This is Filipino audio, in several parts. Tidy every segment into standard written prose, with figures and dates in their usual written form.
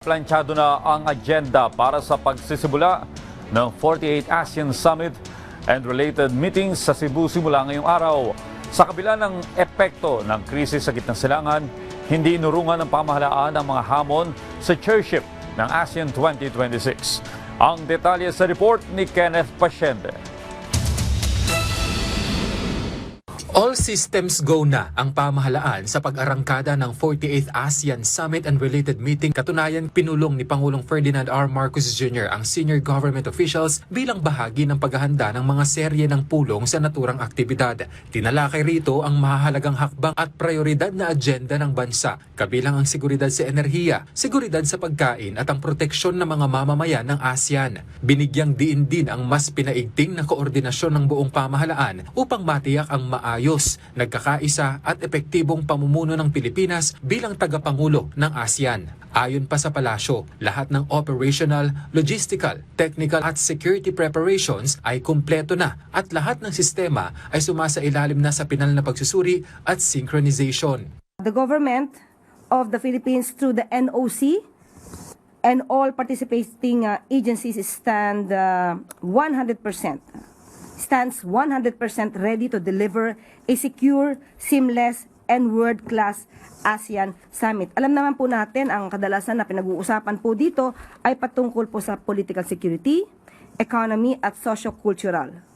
Planchado na ang agenda para sa pagsisimula ng 48 ASEAN Summit and related meetings sa Cebu simula ngayong araw. Sa kabila ng epekto ng krisis sa gitnang silangan, hindi inurungan ng pamahalaan ang mga hamon sa chairship ng ASEAN 2026. Ang detalye sa report ni Kenneth Pasyente. All systems go na ang pamahalaan sa pag-arangkada ng 48th ASEAN Summit and related meeting. Katunayan, pinulong ni Pangulong Ferdinand R. Marcos Jr. ang senior government officials bilang bahagi ng paghahanda ng mga serye ng pulong sa naturang aktibidad. Tinalakay rito ang mahahalagang hakbang at prioridad na agenda ng bansa, kabilang ang seguridad sa enerhiya, seguridad sa pagkain at ang proteksyon ng mga mamamayan ng ASEAN. Binigyang diin din ang mas pinaigting na koordinasyon ng buong pamahalaan upang matiyak ang maayos, nagkakaisa at epektibong pamumuno ng Pilipinas bilang tagapangulo ng ASEAN. Ayon pa sa palasyo, lahat ng operational, logistical, technical at security preparations ay kumpleto na at lahat ng sistema ay sumasailalim na sa pinal na pagsusuri at synchronization. The government of the Philippines through the NOC and all participating agencies stands 100% ready to deliver a secure, seamless, and world-class ASEAN Summit. Alam naman po natin, ang kadalasan na pinag-uusapan po dito ay patungkol po sa political security, economy, at socio-cultural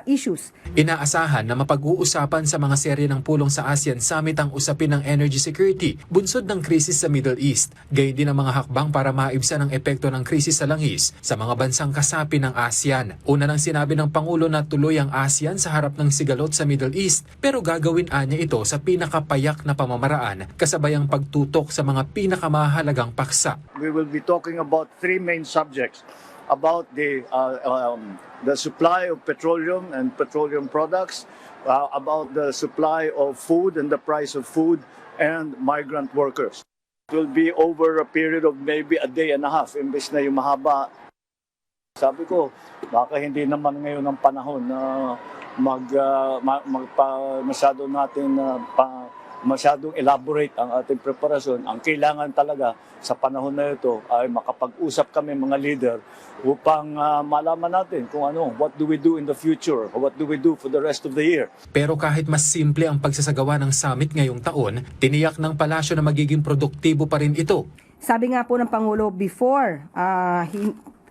issues. Inaasahan na mapag-uusapan sa mga serye ng pulong sa ASEAN Summit ang usapin ng energy security, bunsod ng krisis sa Middle East, gayon din ang mga hakbang para maibsan ang epekto ng krisis sa langis sa mga bansang kasapi ng ASEAN. Una nang sinabi ng Pangulo na tuloy ang ASEAN sa harap ng sigalot sa Middle East, pero gagawin anya ito sa pinakapayak na pamamaraan, kasabay ang pagtutok sa mga pinakamahalagang paksa. We will be talking about three main subjects: about the supply of petroleum and petroleum products, about the supply of food and the price of food, and migrant workers. It will be over a period of maybe a day and a half, imbes na yung mahaba. Sabi ko, baka hindi naman ngayon ang panahon na masyadong elaborate ang ating preparasyon. Ang kailangan talaga sa panahon na ito ay makapag-usap kami mga leader upang malaman natin kung what do we do in the future, what do we do for the rest of the year. Pero kahit mas simple ang pagsasagawa ng summit ngayong taon, tiniyak ng palasyo na magiging produktibo pa rin ito. Sabi nga po ng Pangulo before,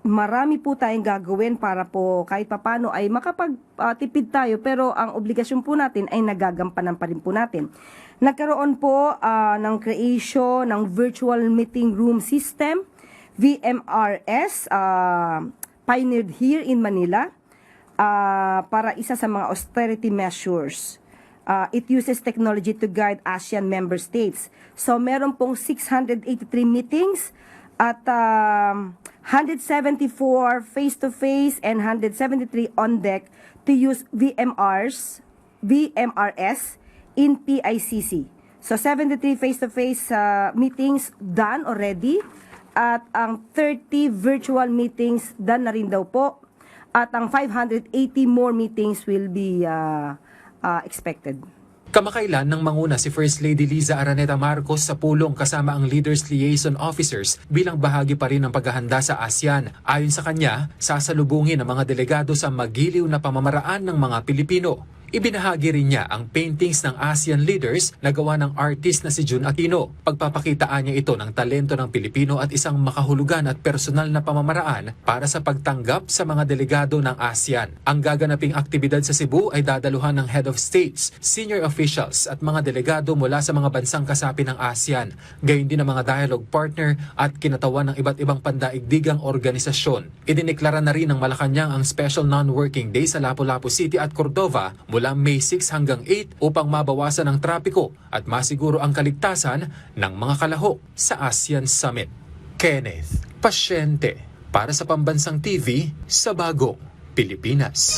marami po tayong gagawin para po kahit papano ay makapagtipid tayo, pero ang obligasyon po natin ay nagagampanan pa rin po natin. Nagkaroon po ng creation ng virtual meeting room system, VMRS, pioneered here in Manila para isa sa mga austerity measures. It uses technology to guide ASEAN member states. So meron pong 683 meetings at 174 face-to-face and 173 on deck to use VMRS in PICC. So 73 face-to-face meetings done already at ang 30 virtual meetings done na rin daw po at ang 580 more meetings will be expected. Kamakailan nang manguna si First Lady Liza Araneta Marcos sa pulong kasama ang Leaders Liaison Officers bilang bahagi pa rin ng paghahanda sa ASEAN. Ayon sa kanya, sasalubungin ang mga delegado sa magiliw na pamamaraan ng mga Pilipino. Ibinahagi rin niya ang paintings ng ASEAN leaders na gawa ng artist na si Jun Aquino. Pagpapakitaan niya ito ng talento ng Pilipino at isang makahulugan at personal na pamamaraan para sa pagtanggap sa mga delegado ng ASEAN. Ang gaganaping aktibidad sa Cebu ay dadaluhan ng head of states, senior officials at mga delegado mula sa mga bansang kasapi ng ASEAN, gayon din ang mga dialogue partner at kinatawan ng iba't ibang pandaigdigang organisasyon. Idineklara na rin ng Malacanang ang special non-working day sa Lapu-Lapu City at Cordova mula May 6 hanggang 8 upang mabawasan ang trapiko at masiguro ang kaligtasan ng mga kalahok sa ASEAN Summit. Kenneth Pasyente para sa Pambansang TV sa Bagong Pilipinas.